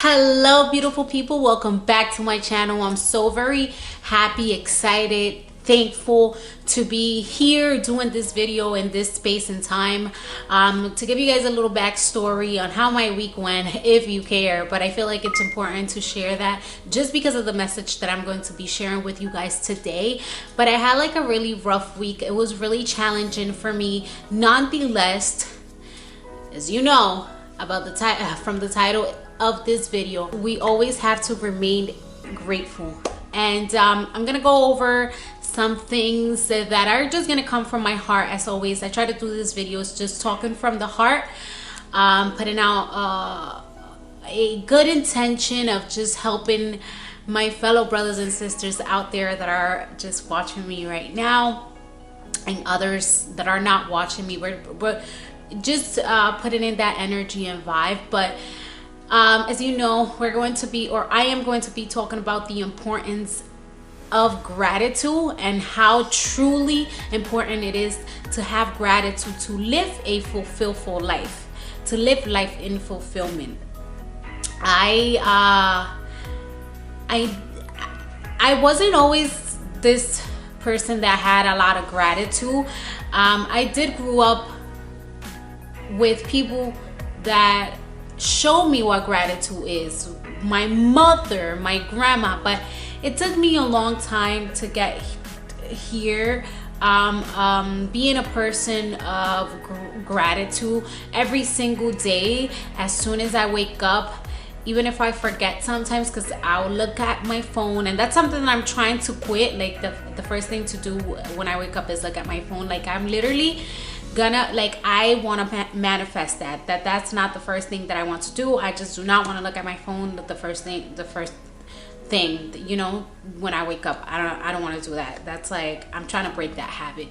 Hello beautiful people, welcome back to my channel. I'm so very happy, excited, thankful to be here doing this video in this space and time, to give you guys a little backstory on how my week went, if you care. But I feel like it's important to share that just because of the message that I'm going to be sharing with you guys today. But I had like a really rough week. It was really challenging for me. Nonetheless, as you know about the from the title of this video, we always have to remain grateful. And I'm gonna go over some things that are just gonna come from my heart. As always, I try to do these videos just talking from the heart, putting out a good intention of just helping my fellow brothers and sisters out there that are just watching me right now, and others that are not watching me, but just putting in that energy and vibe. But as you know, I am going to be talking about the importance of gratitude and how truly important it is to have gratitude to live a fulfilled life, to live life in fulfillment. I wasn't always this person that had a lot of gratitude. I did grow up with people that show me what gratitude is, my mother, my grandma, but it took me a long time to get here. Being a person of gratitude every single day, as soon as I wake up, even if I forget sometimes, because I'll look at my phone, and that's something that I'm trying to quit. Like the first thing to do when I wake up is look at my phone. Like I'm literally gonna, like, I want to manifest that's not the first thing that I want to do. I just do not want to look at my phone the first thing, you know, when I wake up. I don't want to do that. That's like, I'm trying to break that habit.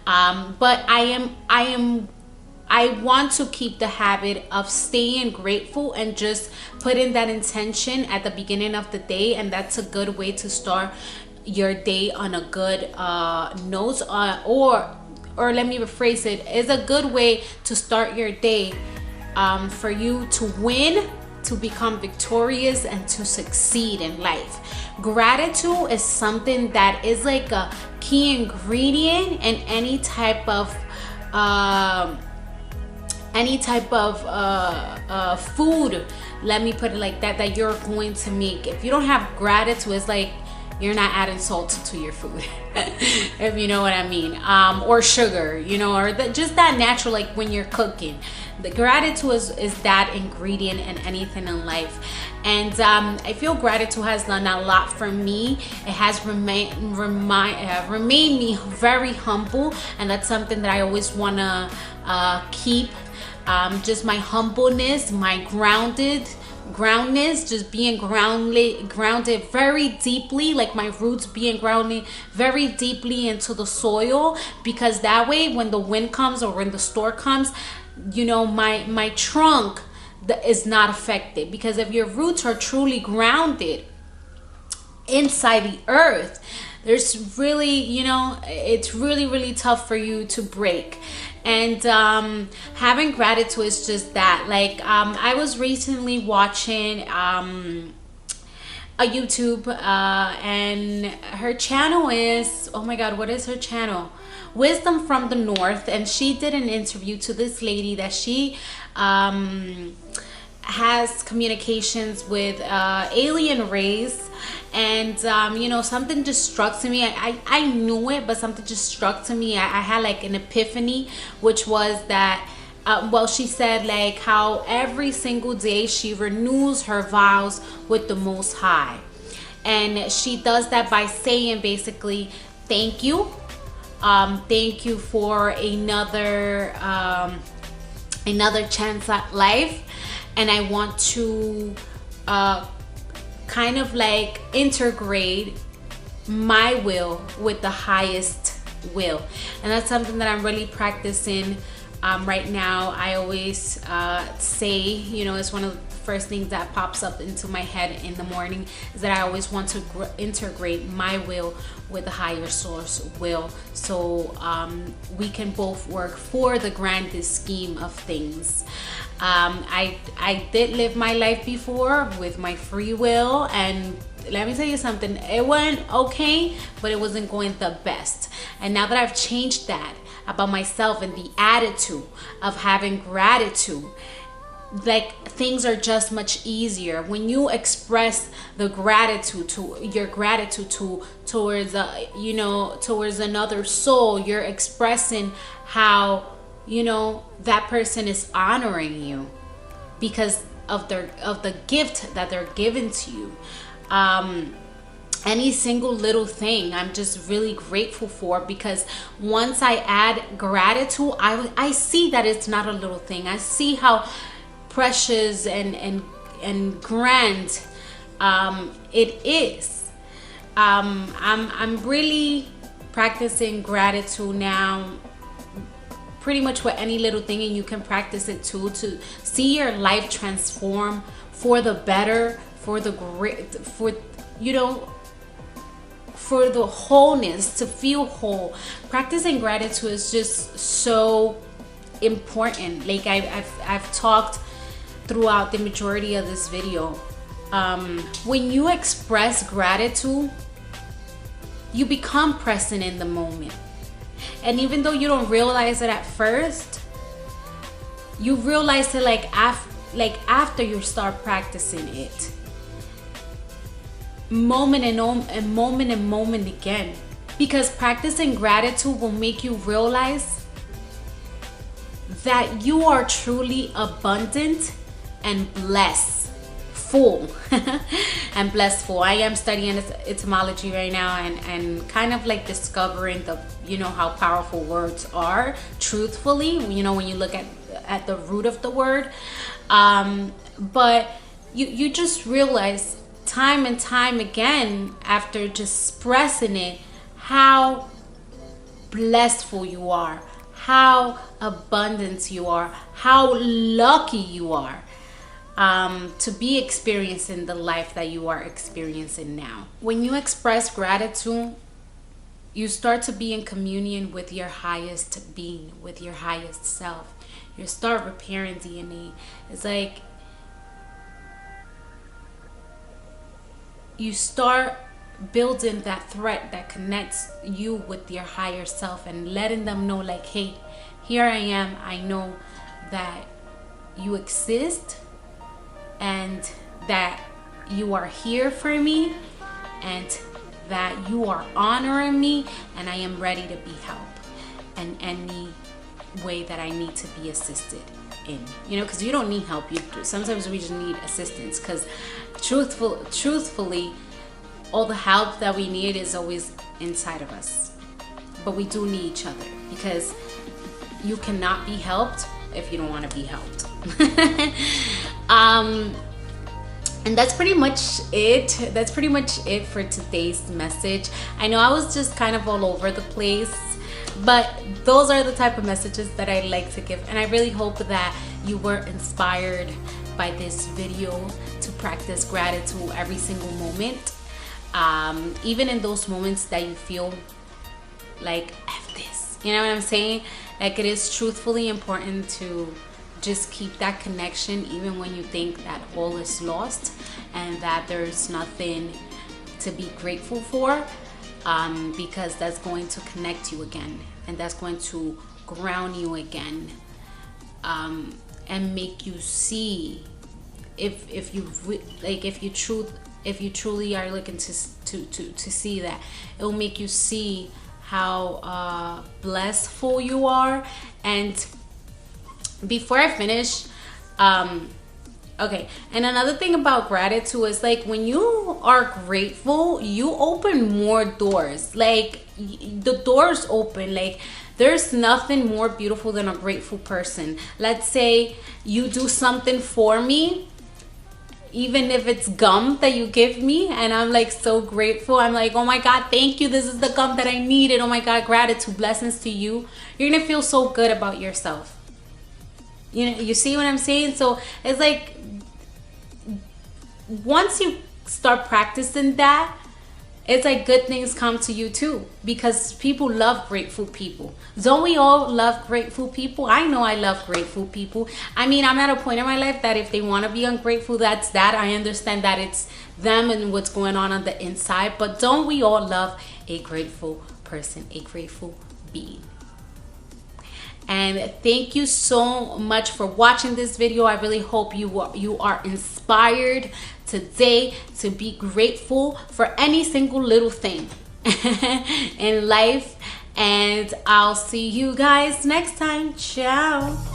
But I want to keep the habit of staying grateful and just putting that intention at the beginning of the day, and that's a good way to start your day on a good note, or let me rephrase it, is a good way to start your day for you to win, to become victorious, and to succeed in life. Gratitude is something that is like a key ingredient in any type of food, let me put it like that you're going to make. If you don't have gratitude, it's like you're not adding salt to your food, if you know what I mean, or sugar, you know, or just that natural, like when you're cooking. The gratitude is that ingredient in anything in life. And I feel gratitude has done a lot for me. It has remained me very humble, and that's something that I always want to keep. Just my humbleness, my groundedness, just being grounded very deeply, like my roots being grounded very deeply into the soil, because that way when the wind comes or when the storm comes, you know, my trunk is not affected. Because if your roots are truly grounded inside the earth, there's really, you know, it's really tough for you to break. And having gratitude is just that. Like I was recently watching a YouTube, and her channel is, oh my god, what is her channel? Wisdom from the North. And she did an interview to this lady that she has communications with alien race. And you know, something just struck to me. I knew it, but something just struck to me. I had like an epiphany, which was that well, she said like how every single day she renews her vows with the Most High, and she does that by saying basically, thank you for another chance at life, and I want to kind of like integrate my will with the highest will. And that's something that I'm really practicing right now. I always say, you know, it's one of the first thing that pops up into my head in the morning is that I always want to integrate my will with the higher source will, so we can both work for the grandest scheme of things. I did live my life before with my free will, and let me tell you something, it went okay, but it wasn't going the best. And now that I've changed that about myself and the attitude of having gratitude, like, things are just much easier when you express the gratitude to your gratitude towards towards another soul. You're expressing how that person is honoring you because of the gift that they're giving to you. Any single little thing I'm just really grateful for, because once I add gratitude, I see that it's not a little thing. I see how precious and grand it is. I'm really practicing gratitude now, pretty much with any little thing, and you can practice it too, to see your life transform for the better, for the great, for the wholeness, to feel whole. Practicing gratitude is just so important. Like I've talked throughout the majority of this video, when you express gratitude, you become present in the moment. And even though you don't realize it at first, you realize it like after you start practicing it, moment and moment again. Because practicing gratitude will make you realize that you are truly abundant and blessful. And blessful. I am studying etymology right now, and kind of like discovering how powerful words are, truthfully, when you look at the root of the word. But you just realize time and time again, after just expressing it, how blessful you are, how abundant you are, how lucky you are to be experiencing the life that you are experiencing now. When you express gratitude, you start to be in communion with your highest being, with your highest self. You start repairing DNA. It's like you start building that thread that connects you with your higher self, and letting them know, like, hey, here I am. I know that you exist, and that you are here for me, and that you are honoring me, and I am ready to be helped in any way that I need to be assisted in. Because you don't need help. Sometimes we just need assistance, because truthfully, all the help that we need is always inside of us. But we do need each other, because you cannot be helped if you don't want to be helped. And that's pretty much it. That's pretty much it for today's message. I know I was just kind of all over the place, but those are the type of messages that I like to give. And I really hope that you were inspired by this video to practice gratitude every single moment. Even in those moments that you feel like, F this. You know what I'm saying? Like, it is truthfully important to just keep that connection, even when you think that all is lost and that there's nothing to be grateful for, because that's going to connect you again, and that's going to ground you again, and make you see, if you truly are looking to see that, it will make you see how blessful you are. And before I finish, okay, and another thing about gratitude is, like, when you are grateful, you open more doors. Like, the doors open. Like, there's nothing more beautiful than a grateful person. Let's say you do something for me, even if it's gum that you give me, and I'm like so grateful. I'm like, oh my God, thank you. This is the gum that I needed. Oh my God, gratitude, blessings to you. You're gonna feel so good about yourself. You see what I'm saying? So it's like, once you start practicing that, it's like good things come to you too, because people love grateful people. Don't we all love grateful people? I know I love grateful people. I mean, I'm at a point in my life that if they want to be ungrateful, that's that. I understand that it's them and what's going on the inside, but don't we all love a grateful person, a grateful being? And thank you so much for watching this video. I really hope you are inspired today to be grateful for any single little thing in life. And I'll see you guys next time. Ciao.